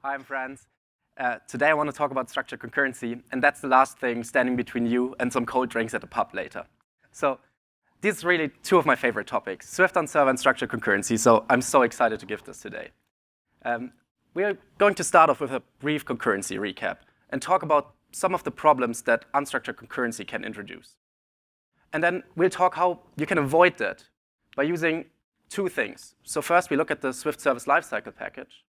Hi, I'm Franz. Today I want to talk about structured concurrency, and that's the last thing standing between you and some cold drinks at the pub later. So these are really two of my favorite topics, Swift on server and structured concurrency, so I'm so excited to give this today. We're going to start off with a brief concurrency recap and talk about some of the problems that unstructured concurrency can introduce. And then we'll talk how you can avoid that by using two things. So first we look at the SwiftService-lifecycle package,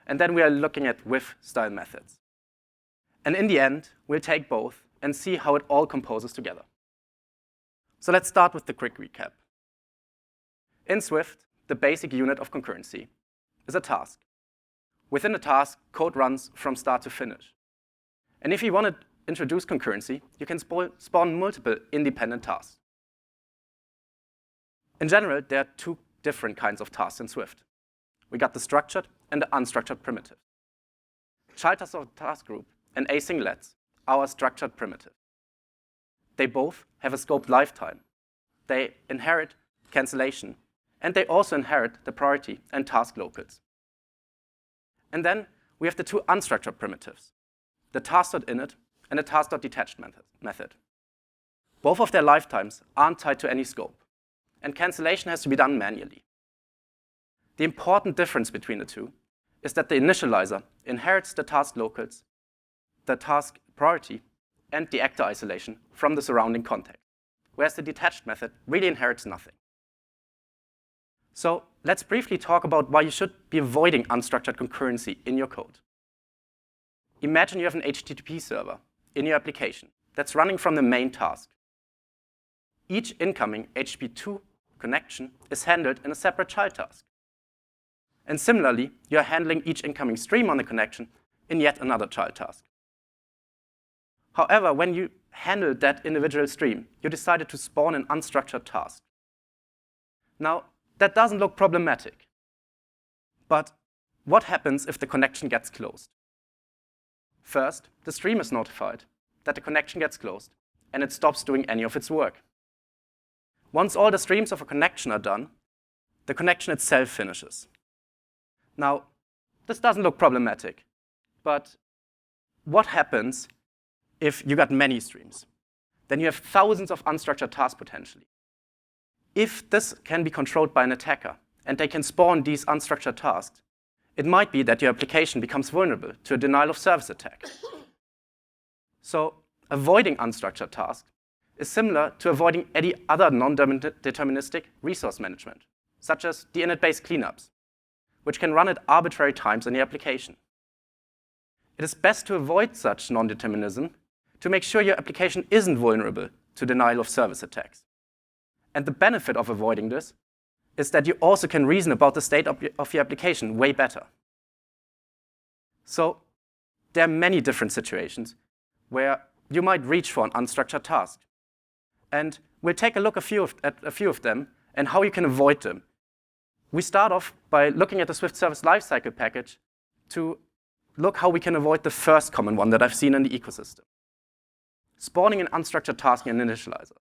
and then we are looking at with-style methods. And in the end, we'll take both and see how it all composes together. So let's start with the quick recap. In Swift, the basic unit of concurrency is a task. Within a task, code runs from start to finish. And if you want to introduce concurrency, you can spawn multiple independent tasks. In general, there are two different kinds of tasks in Swift. We got the structured and the unstructured primitive. Child task of task group and async-lets are our structured primitive. They both have a scoped lifetime. They inherit cancellation, and they also inherit the priority and task locals. And then we have the two unstructured primitives, the task.init and the task.detached method. Both of their lifetimes aren't tied to any scope, and cancellation has to be done manually. The important difference between the two is that the initializer inherits the task locals, the task priority, and the actor isolation from the surrounding context, whereas the detached method really inherits nothing. So let's briefly talk about why you should be avoiding unstructured concurrency in your code. Imagine you have an HTTP server in your application that's running from the main task. Each incoming HTTP2 connection is handled in a separate child task. And similarly, you're handling each incoming stream on the connection in yet another child task. However, when you handle that individual stream, you decided to spawn an unstructured task. Now, that doesn't look problematic. But what happens if the connection gets closed? First, the stream is notified that the connection gets closed, and it stops doing any of its work. Once all the streams of a connection are done, the connection itself finishes. Now, this doesn't look problematic, but what happens if you got many streams? Then you have thousands of unstructured tasks potentially. If this can be controlled by an attacker, and they can spawn these unstructured tasks, it might be that your application becomes vulnerable to a denial of service attack. So avoiding unstructured tasks is similar to avoiding any other non-deterministic resource management, such as the init-based cleanups, which can run at arbitrary times in the application. It is best to avoid such non-determinism to make sure your application isn't vulnerable to denial of service attacks. And the benefit of avoiding this is that you also can reason about the state of your application way better. So there are many different situations where you might reach for an unstructured task. And we'll take a look at a few of them and how you can avoid them. We start off by looking at the SwiftService-lifecycle package to look how we can avoid the first common one that I've seen in the ecosystem, spawning an unstructured task in an initializer.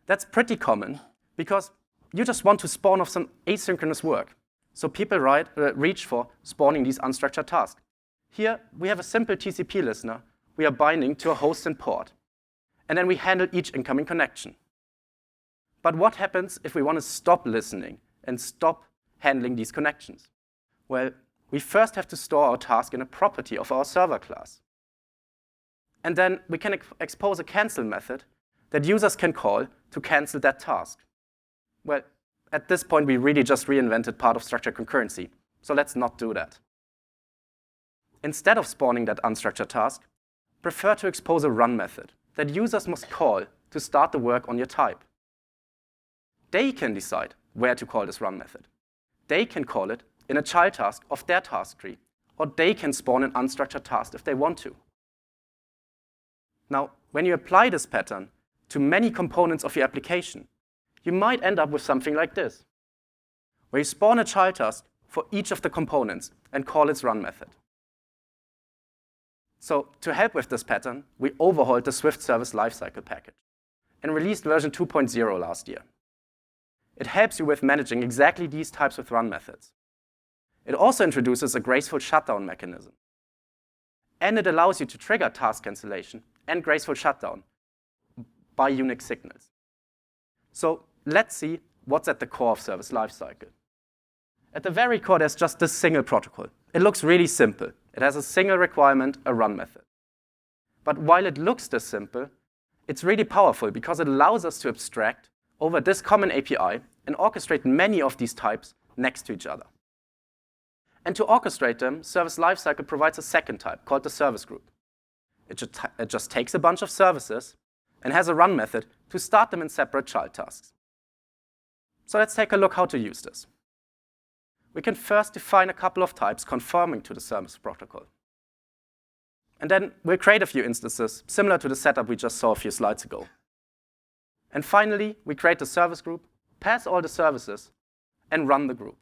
That's pretty common because you just want to spawn off some asynchronous work. So people reach for spawning these unstructured tasks. Here, we have a simple TCP listener we are binding to a host and port. And then we handle each incoming connection. But what happens if we want to stop listening and stop handling these connections? Well, we first have to store our task in a property of our server class. And then we can expose a cancel method that users can call to cancel that task. Well, at this point, we really just reinvented part of structured concurrency, so let's not do that. Instead of spawning that unstructured task, prefer to expose a run method that users must call to start the work on your type. They can decide where to call this run method. They can call it in a child task of their task tree, or they can spawn an unstructured task if they want to. Now, when you apply this pattern to many components of your application, you might end up with something like this, where you spawn a child task for each of the components and call its run method. So to help with this pattern, we overhauled the SwiftService-lifecycle package and released version 2.0 last year. It helps you with managing exactly these types of run methods. It also introduces a graceful shutdown mechanism. And it allows you to trigger task cancellation and graceful shutdown by Unix signals. So let's see what's at the core of service lifecycle. At the very core, there's just this single protocol. It looks really simple. It has a single requirement, a run method. But while it looks this simple, it's really powerful because it allows us to abstract over this common API and orchestrate many of these types next to each other. And to orchestrate them, Service Lifecycle provides a second type called the service group. It just takes a bunch of services and has a run method to start them in separate child tasks. So let's take a look how to use this. We can first define a couple of types conforming to the service protocol. And then we'll create a few instances similar to the setup we just saw a few slides ago. And finally, we create the service group, pass all the services, and run the group.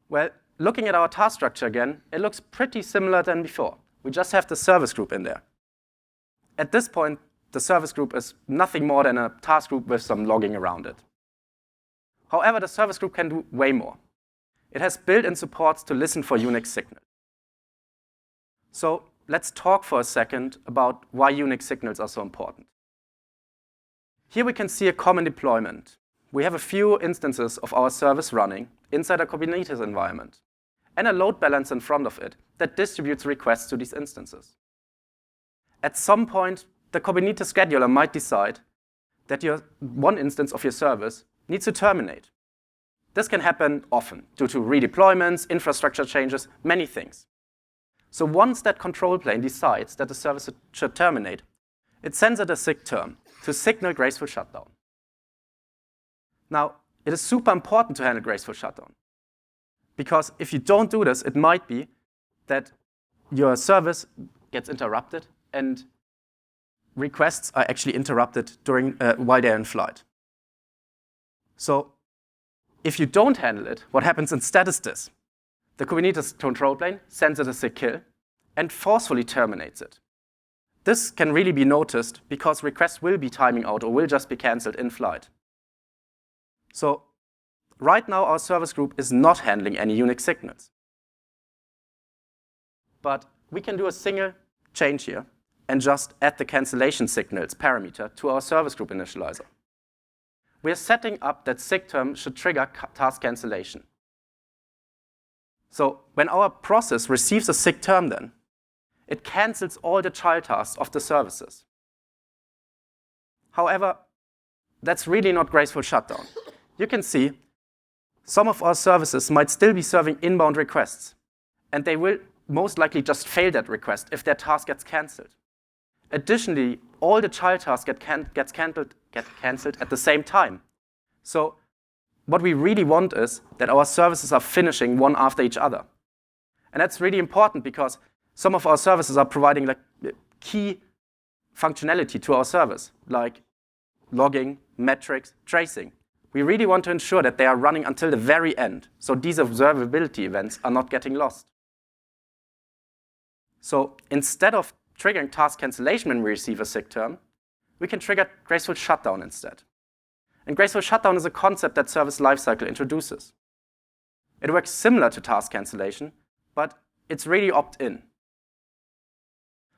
Well, looking at our task structure again, it looks pretty similar than before. We just have the service group in there. At this point, the service group is nothing more than a task group with some logging around it. However, the service group can do way more. It has built-in supports to listen for Unix signals. So let's talk for a second about why Unix signals are so important. Here we can see a common deployment. We have a few instances of our service running inside a Kubernetes environment, and a load balancer in front of it that distributes requests to these instances. At some point, the Kubernetes scheduler might decide that one instance of your service needs to terminate. This can happen often due to redeployments, infrastructure changes, many things. So once that control plane decides that the service should terminate, it sends it a SIG term to signal graceful shutdown. Now, it is super important to handle graceful shutdown, because if you don't do this, it might be that your service gets interrupted and requests are actually interrupted while they're in flight. So if you don't handle it, what happens instead is this. The Kubernetes control plane sends it a SIG kill and forcefully terminates it. This can really be noticed because requests will be timing out or will just be canceled in flight. So right now, our service group is not handling any Unix signals. But we can do a single change here and just add the cancellation signals parameter to our service group initializer. We are setting up that SIG term should trigger task cancellation. So when our process receives a SIG term then, it cancels all the child tasks of the services. However, that's really not graceful shutdown. You can see some of our services might still be serving inbound requests, and they will most likely just fail that request if their task gets canceled. Additionally, all the child tasks get canceled at the same time. So what we really want is that our services are finishing one after each other. And that's really important because some of our services are providing like key functionality to our service, like logging, metrics, tracing. We really want to ensure that they are running until the very end, so these observability events are not getting lost. So instead of triggering task cancellation when we receive a SIG term, we can trigger graceful shutdown instead. And graceful shutdown is a concept that Service Lifecycle introduces. It works similar to task cancellation, but it's really opt-in.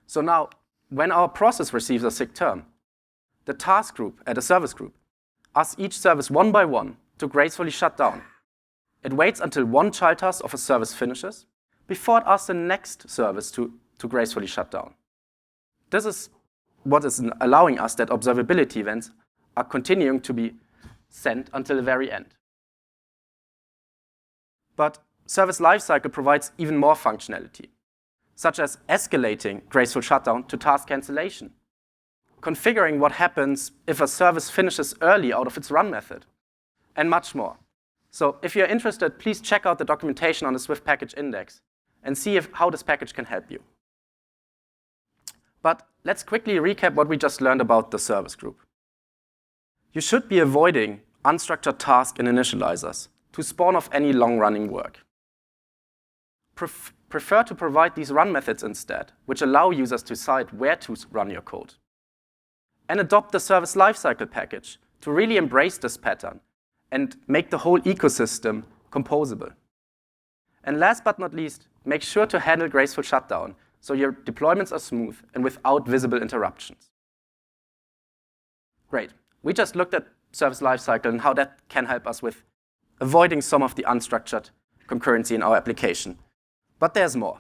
So now, when our process receives a SIG term, the task group at a service group asks each service one by one to gracefully shut down. It waits until one child task of a service finishes before it asks the next service to gracefully shut down. This is what is allowing us that observability events are continuing to be sent until the very end. But Service Lifecycle provides even more functionality, such as escalating graceful shutdown to task cancellation, configuring what happens if a service finishes early out of its run method, and much more. So if you're interested, please check out the documentation on the Swift package index and see how this package can help you. But let's quickly recap what we just learned about the service group. You should be avoiding unstructured tasks and initializers to spawn off any long-running work. Prefer to provide these run methods instead, which allow users to decide where to run your code. And adopt the Service Lifecycle package to really embrace this pattern and make the whole ecosystem composable. And last but not least, make sure to handle graceful shutdown so your deployments are smooth and without visible interruptions. Great. We just looked at service lifecycle and how that can help us with avoiding some of the unstructured concurrency in our application. But there's more.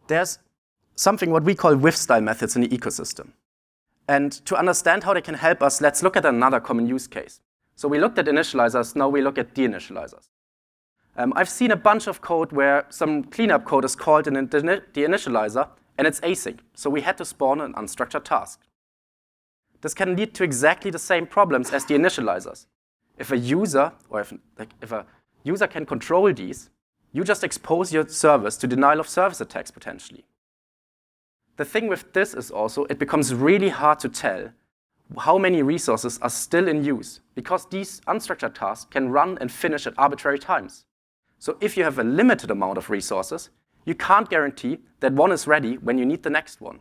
There's something what we call with-style methods in the ecosystem. And to understand how they can help us, let's look at another common use case. So we looked at initializers, now we look at deinitializers. I've seen a bunch of code where some cleanup code is called in the initializer, and it's async, so we had to spawn an unstructured task. This can lead to exactly the same problems as the initializers. If a user, or if a user can control these, you just expose your service to denial of service attacks potentially. The thing with this is also, it becomes really hard to tell how many resources are still in use, because these unstructured tasks can run and finish at arbitrary times. So if you have a limited amount of resources, you can't guarantee that one is ready when you need the next one.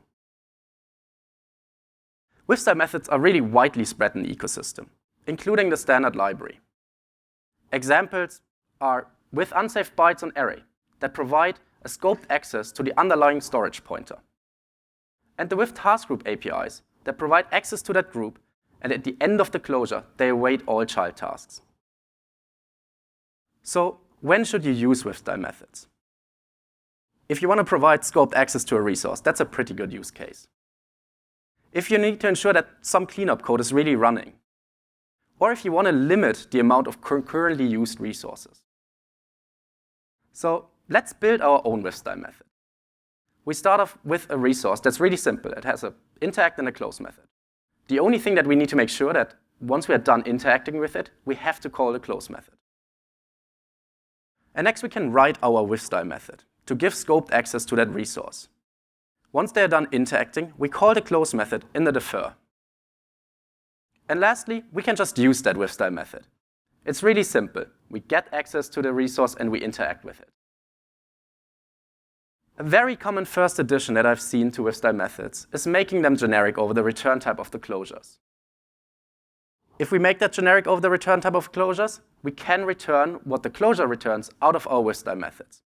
With-style methods are really widely spread in the ecosystem, including the standard library. Examples are with unsaved bytes on array that provide a scoped access to the underlying storage pointer, and the with task group APIs that provide access to that group, and at the end of the closure, they await all child tasks. So when should you use with-style methods? If you want to provide scoped access to a resource, that's a pretty good use case. If you need to ensure that some cleanup code is really running, or if you want to limit the amount of concurrently used resources. So let's build our own with-style method. We start off with a resource that's really simple. It has an interact and a close method. The only thing that we need to make sure that once we are done interacting with it, we have to call the close method. And next we can write our with-style method to give scoped access to that resource. Once they are done interacting, we call the close method in the defer. And lastly, we can just use that with-style method. It's really simple. We get access to the resource and we interact with it. A very common first addition that I've seen to with-style methods is making them generic over the return type of the closures. If we make that generic over the return type of closures, we can return what the closure returns out of our with-style methods.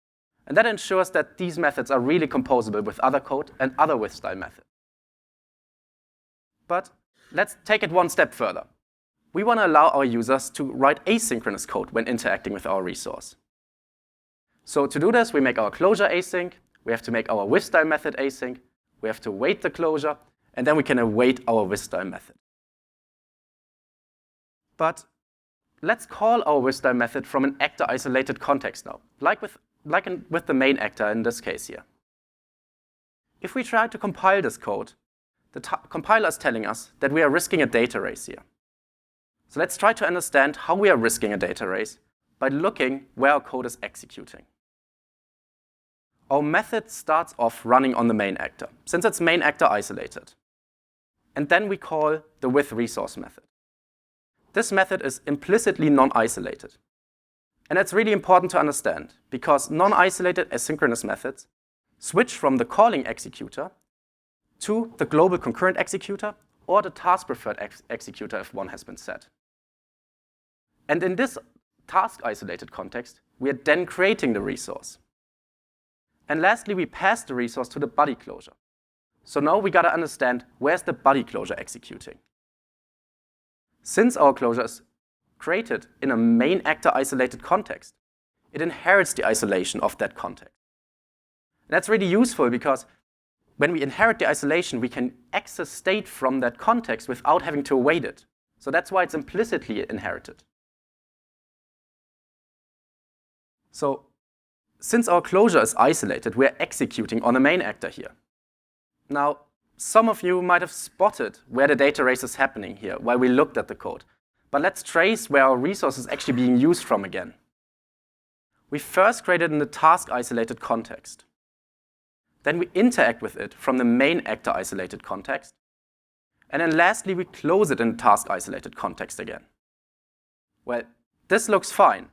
And that ensures that these methods are really composable with other code and other with-style methods. But let's take it one step further. We want to allow our users to write asynchronous code when interacting with our resource. So to do this, we make our closure async, we have to make our with-style method async, we have to wait the closure, and then we can await our with-style method. But let's call our with-style method from an actor-isolated context now, like with the main actor in this case here. If we try to compile this code, the compiler is telling us that we are risking a data race here. So let's try to understand how we are risking a data race by looking where our code is executing. Our method starts off running on the main actor, since it's main actor isolated. And then we call the with-resource method. This method is implicitly non-isolated. And that's really important to understand, because non-isolated asynchronous methods switch from the calling executor to the global concurrent executor or the task-preferred executor if one has been set. And in this task-isolated context, we are then creating the resource. And lastly, we pass the resource to the body closure. So now we got to understand where's the body closure executing. Since our closure is created in a main actor isolated context, it inherits the isolation of that context. And that's really useful because when we inherit the isolation, we can access state from that context without having to await it. So that's why it's implicitly inherited. So since our closure is isolated, we're executing on a main actor here. Now, some of you might have spotted where the data race is happening here while we looked at the code. But let's trace where our resource is actually being used from again. We first create it in the task-isolated context. Then we interact with it from the main actor-isolated context. And then lastly, we close it in the task-isolated context again. Well, this looks fine.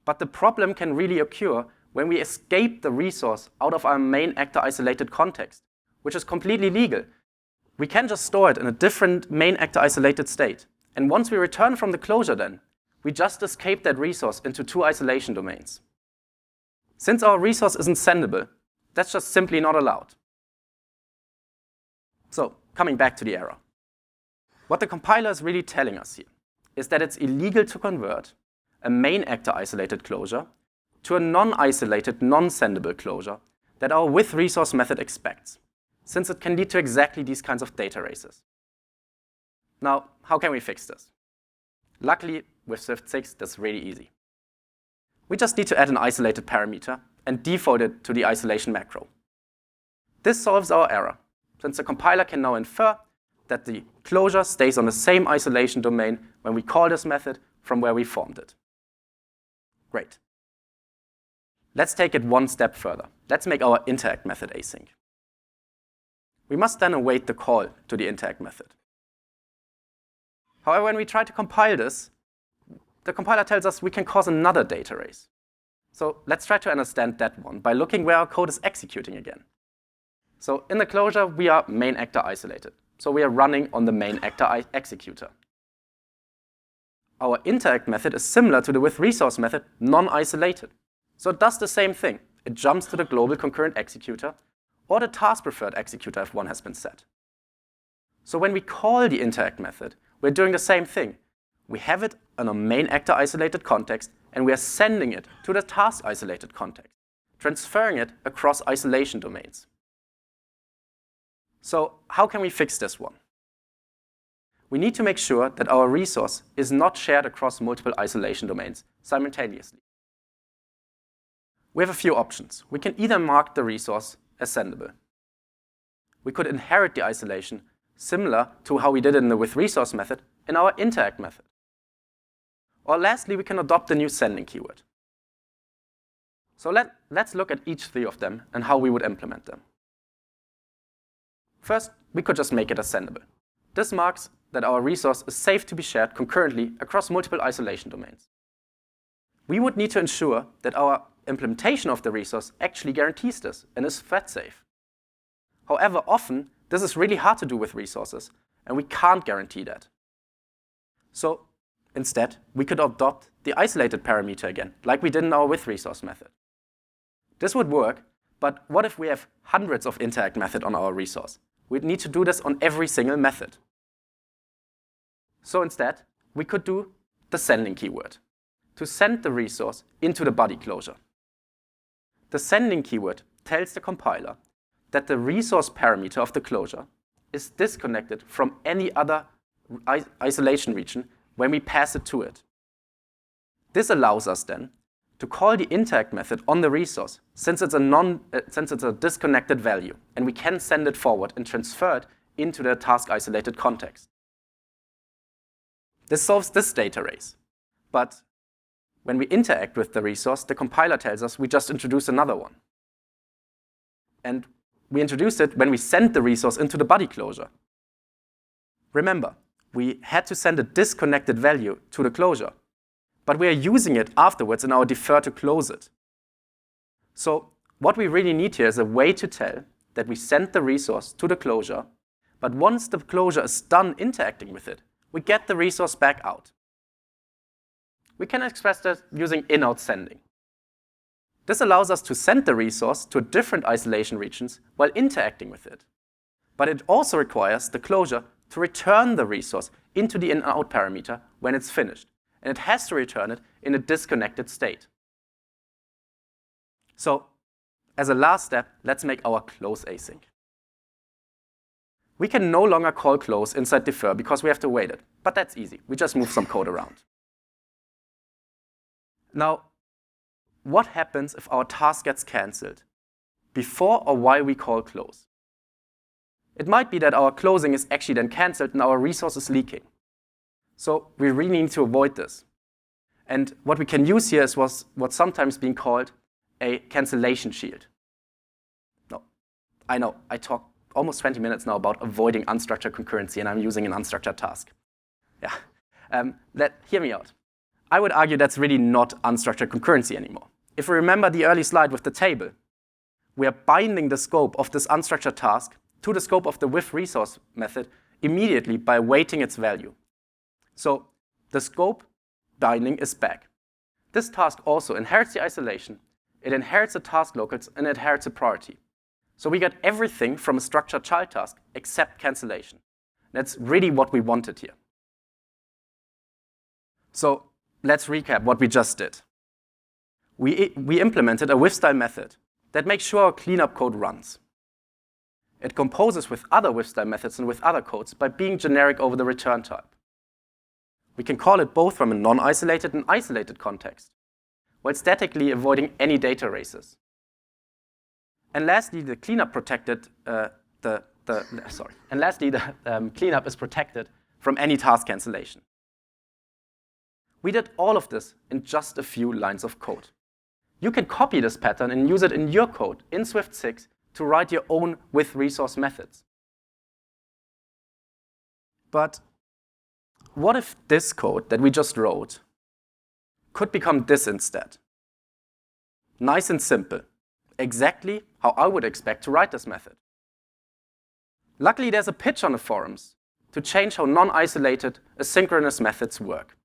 But the problem can really occur when we escape the resource out of our main actor-isolated context, which is completely legal. We can just store it in a different main actor-isolated state. And once we return from the closure then, we just escape that resource into 2 isolation domains. Since our resource isn't sendable, that's just simply not allowed. So, coming back to the error. What the compiler is really telling us here is that it's illegal to convert a main actor isolated closure to a non-isolated, non-sendable closure that our withResource method expects, since it can lead to exactly these kinds of data races. Now, how can we fix this? Luckily, with Swift 6, that's really easy. We just need to add an isolated parameter and default it to the isolation macro. This solves our error, since the compiler can now infer that the closure stays on the same isolation domain when we call this method from where we formed it. Great. Let's take it one step further. Let's make our interact method async. We must then await the call to the interact method. However, when we try to compile this, the compiler tells us we can cause another data race. So let's try to understand that one by looking where our code is executing again. So in the closure, we are main actor isolated. So we are running on the main actor executor. Our interact method is similar to the withResource method, non-isolated. So it does the same thing. It jumps to the global concurrent executor or the task-preferred executor if one has been set. So when we call the interact method, we're doing the same thing. We have it in a main actor isolated context, and we are sending it to the task isolated context, transferring it across isolation domains. So how can we fix this one? We need to make sure that our resource is not shared across multiple isolation domains simultaneously. We have a few options. We can either mark the resource as sendable. We could inherit the isolation similar to how we did it in the withResource method in our interact method. Or lastly, we can adopt the new sending keyword. So let's look at each 3 of them and how we would implement them. First, we could just make it as sendable. This marks that our resource is safe to be shared concurrently across multiple isolation domains. We would need to ensure that our implementation of the resource actually guarantees this and is thread safe. However, often this is really hard to do with resources, and we can't guarantee that. So instead, we could adopt the isolated parameter again, like we did in our withResource method. This would work, but what if we have hundreds of interact methods on our resource? We'd need to do this on every single method. So instead, we could do the sending keyword to send the resource into the body closure. The sending keyword tells the compiler that the resource parameter of the closure is disconnected from any other isolation region when we pass it to it. This allows us then to call the interact method on the resource since it's a disconnected value, and we can send it forward and transfer it into the task isolated context. This solves this data race, but when we interact with the resource, the compiler tells us we just introduced another one. And we introduced it when we sent the resource into the body closure. Remember, we had to send a disconnected value to the closure, but we are using it afterwards in our defer to close it. So what we really need here is a way to tell that we sent the resource to the closure, but once the closure is done interacting with it, we get the resource back out. We can express that using in-out sending. This allows us to send the resource to different isolation regions while interacting with it. But it also requires the closure to return the resource into the in-out parameter when it's finished. And it has to return it in a disconnected state. So, as a last step, let's make our close async. We can no longer call close inside defer because we have to wait it. But that's easy. We just move some code around. Now, what happens if our task gets cancelled before or while we call close? It might be that our closing is actually then cancelled and our resource is leaking. So we really need to avoid this. And what we can use here is what's sometimes being called a cancellation shield. No, I know, I talked almost 20 minutes now about avoiding unstructured concurrency, and I'm using an unstructured task. Yeah, hear me out. I would argue that's really not unstructured concurrency anymore. If we remember the early slide with the table, we are binding the scope of this unstructured task to the scope of the withResource method immediately by weighting its value. So the scope binding is back. This task also inherits the isolation, it inherits the task locals, and it inherits a priority. So we get everything from a structured child task except cancellation. That's really what we wanted here. So let's recap what we just did. We implemented a with-style method that makes sure our cleanup code runs. It composes with other with-style methods and with other codes by being generic over the return type. We can call it both from a non-isolated and isolated context, while statically avoiding any data races. And lastly, the cleanup cleanup is protected from any task cancellation. We did all of this in just a few lines of code. You can copy this pattern and use it in your code in Swift 6 to write your own with resource methods. But what if this code that we just wrote could become this instead? Nice and simple, exactly how I would expect to write this method. Luckily, there's a pitch on the forums to change how non-isolated asynchronous methods work,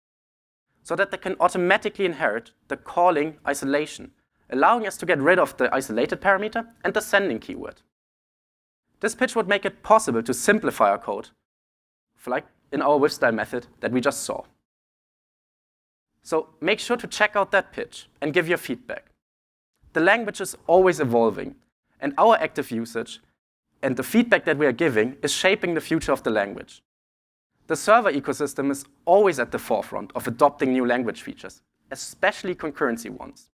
so that they can automatically inherit the calling isolation, allowing us to get rid of the isolated parameter and the sending keyword. This pitch would make it possible to simplify our code, like in our with-style method that we just saw. So make sure to check out that pitch and give your feedback. The language is always evolving, and our active usage and the feedback that we are giving is shaping the future of the language. The server ecosystem is always at the forefront of adopting new language features, especially concurrency ones.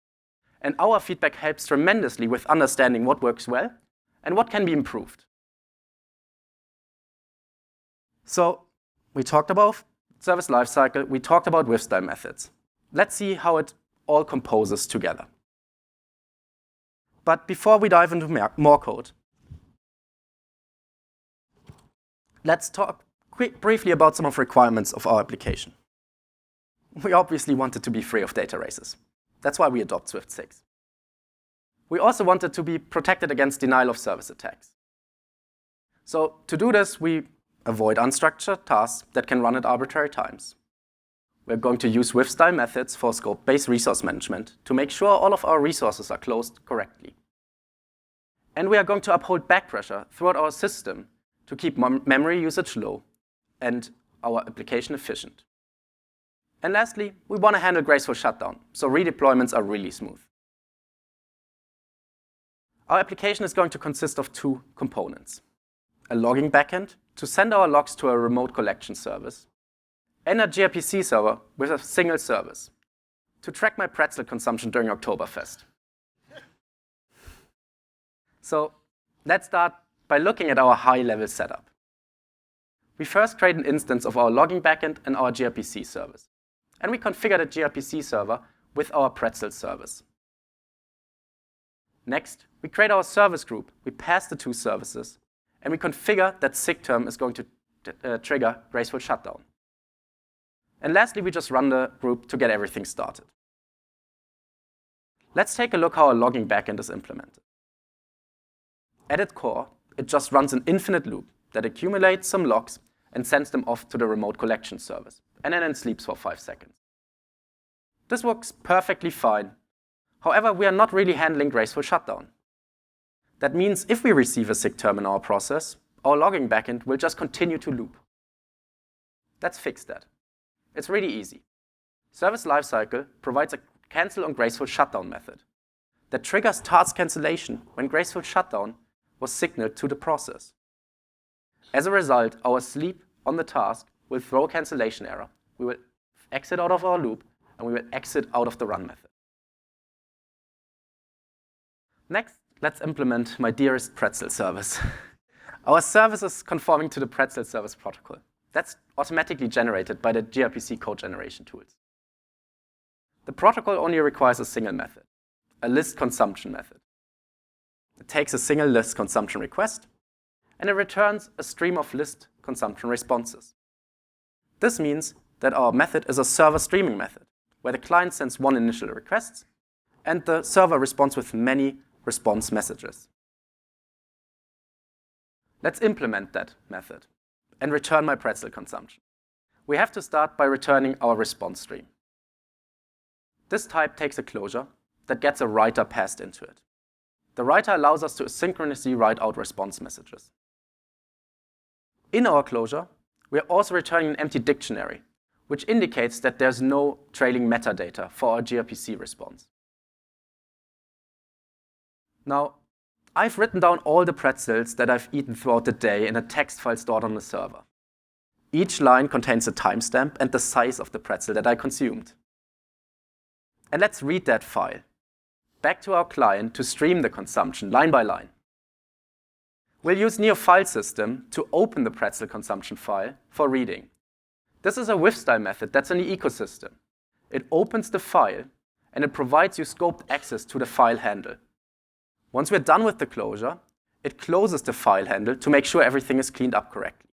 And our feedback helps tremendously with understanding what works well and what can be improved. So we talked about service lifecycle, we talked about with-style methods. Let's see how it all composes together. But before we dive into more code, let's talk briefly about some of the requirements of our application. We obviously want it to be free of data races. That's why we adopt Swift 6. We also want it to be protected against denial of service attacks. So to do this, we avoid unstructured tasks that can run at arbitrary times. We're going to use with-style methods for scope-based resource management to make sure all of our resources are closed correctly. And we are going to uphold back pressure throughout our system to keep memory usage low and our application efficient. And lastly, we want to handle graceful shutdown, so redeployments are really smooth. Our application is going to consist of two components: a logging backend to send our logs to a remote collection service, and a gRPC server with a single service to track my pretzel consumption during Oktoberfest. So let's start by looking at our high-level setup. We first create an instance of our logging backend and our gRPC service, and we configure the gRPC server with our pretzel service. Next, we create our service group, we pass the two services, and we configure that SIG-term is going to trigger graceful shutdown. And lastly, we just run the group to get everything started. Let's take a look how our logging backend is implemented. At its core, it just runs an infinite loop that accumulates some logs and sends them off to the remote collection service, and then it sleeps for 5 seconds. This works perfectly fine. However, we are not really handling graceful shutdown. That means if we receive a SIG-term in our process, our logging backend will just continue to loop. Let's fix that. It's really easy. Service Lifecycle provides a cancel on graceful shutdown method that triggers task cancellation when graceful shutdown was signaled to the process. As a result, our sleep on the task will throw a cancellation error. We will exit out of our loop, and we will exit out of the run method. Next, let's implement my dearest pretzel service. Our service is conforming to the pretzel service protocol. That's automatically generated by the gRPC code generation tools. The protocol only requires a single method, a list consumption method. It takes a single list consumption request, and it returns a stream of list consumption responses. This means that our method is a server streaming method, where the client sends one initial request, and the server responds with many response messages. Let's implement that method and return my pretzel consumption. We have to start by returning our response stream. This type takes a closure that gets a writer passed into it. The writer allows us to asynchronously write out response messages. In our closure, we are also returning an empty dictionary, which indicates that there's no trailing metadata for our gRPC response. Now, I've written down all the pretzels that I've eaten throughout the day in a text file stored on the server. Each line contains a timestamp and the size of the pretzel that I consumed. And let's read that file back to our client to stream the consumption line by line. We'll use Nio file system to open the pretzel consumption file for reading. This is a with-style method that's in the ecosystem. It opens the file and it provides you scoped access to the file handle. Once we're done with the closure, it closes the file handle to make sure everything is cleaned up correctly.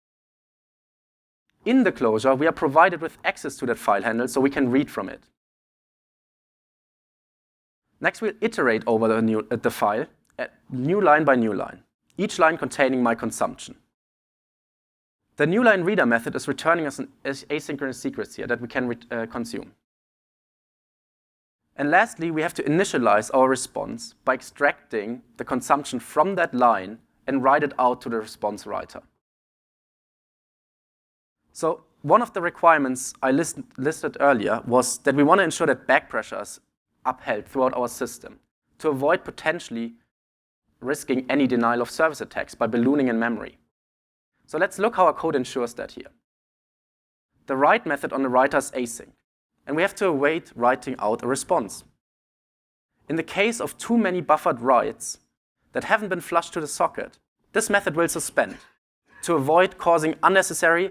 In the closure, we are provided with access to that file handle so we can read from it. Next, we'll iterate over the file, new line by new line, each line containing my consumption. The new line reader method is returning us an asynchronous secrets here that we can consume. And lastly, we have to initialize our response by extracting the consumption from that line and write it out to the response writer. So one of the requirements I listed earlier was that we want to ensure that back pressure is upheld throughout our system to avoid potentially risking any denial of service attacks by ballooning in memory. So let's look how our code ensures that here. The write method on the writer is async, and we have to await writing out a response. In the case of too many buffered writes that haven't been flushed to the socket, this method will suspend to avoid causing unnecessary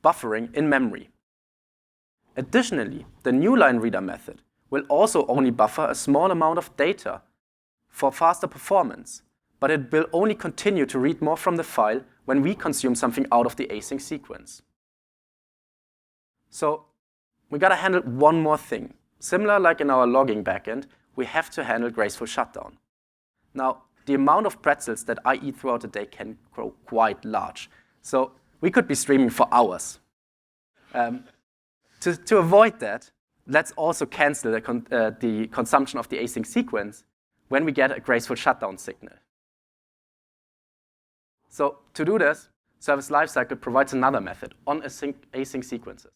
buffering in memory. Additionally, the new line reader method will also only buffer a small amount of data for faster performance, but it will only continue to read more from the file when we consume something out of the async sequence. So we got to handle one more thing. Similar like in our logging backend, we have to handle graceful shutdown. Now, the amount of pretzels that I eat throughout the day can grow quite large. So we could be streaming for hours. To avoid that, let's also cancel the consumption of the async sequence when we get a graceful shutdown signal. So to do this, ServerSide.swift provides another method on async sequences,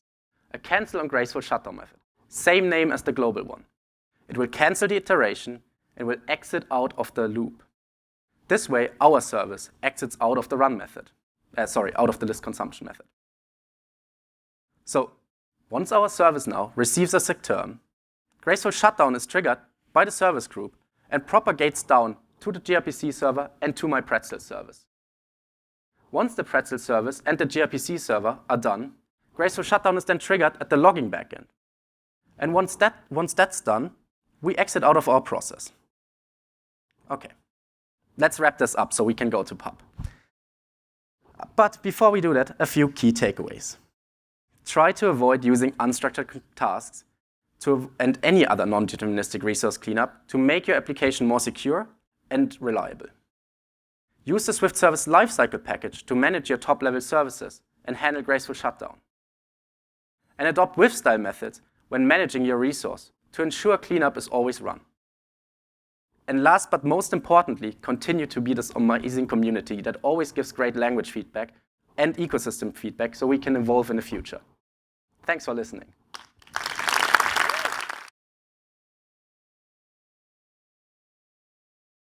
a cancel on graceful shutdown method, same name as the global one. It will cancel the iteration and will exit out of the loop. This way, our service exits out of the run method. Out of the list consumption method. So once our service now receives a sick term, graceful shutdown is triggered by the service group and propagates down to the gRPC server and to my pretzel service. Once the pretzel service and the gRPC server are done, graceful shutdown is then triggered at the logging backend. And once that's done, we exit out of our process. Okay, let's wrap this up so we can go to pub. But before we do that, a few key takeaways. Try to avoid using unstructured tasks and any other non-deterministic resource cleanup to make your application more secure and reliable. Use the SwiftService-lifecycle package to manage your top-level services and handle graceful shutdown. And adopt with-style methods when managing your resource to ensure cleanup is always run. And last but most importantly, continue to be this amazing community that always gives great language feedback and ecosystem feedback so we can evolve in the future. Thanks for listening.